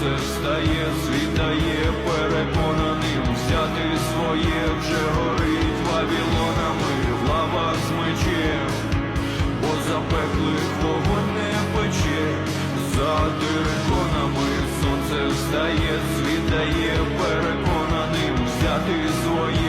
Сонце встає, світає переконаним, взяти своє вже горить Вавилонами в лавах з мечем, бо запеклих вогонь не пече. За териконами сонце встає, світає переконаним, взяти своє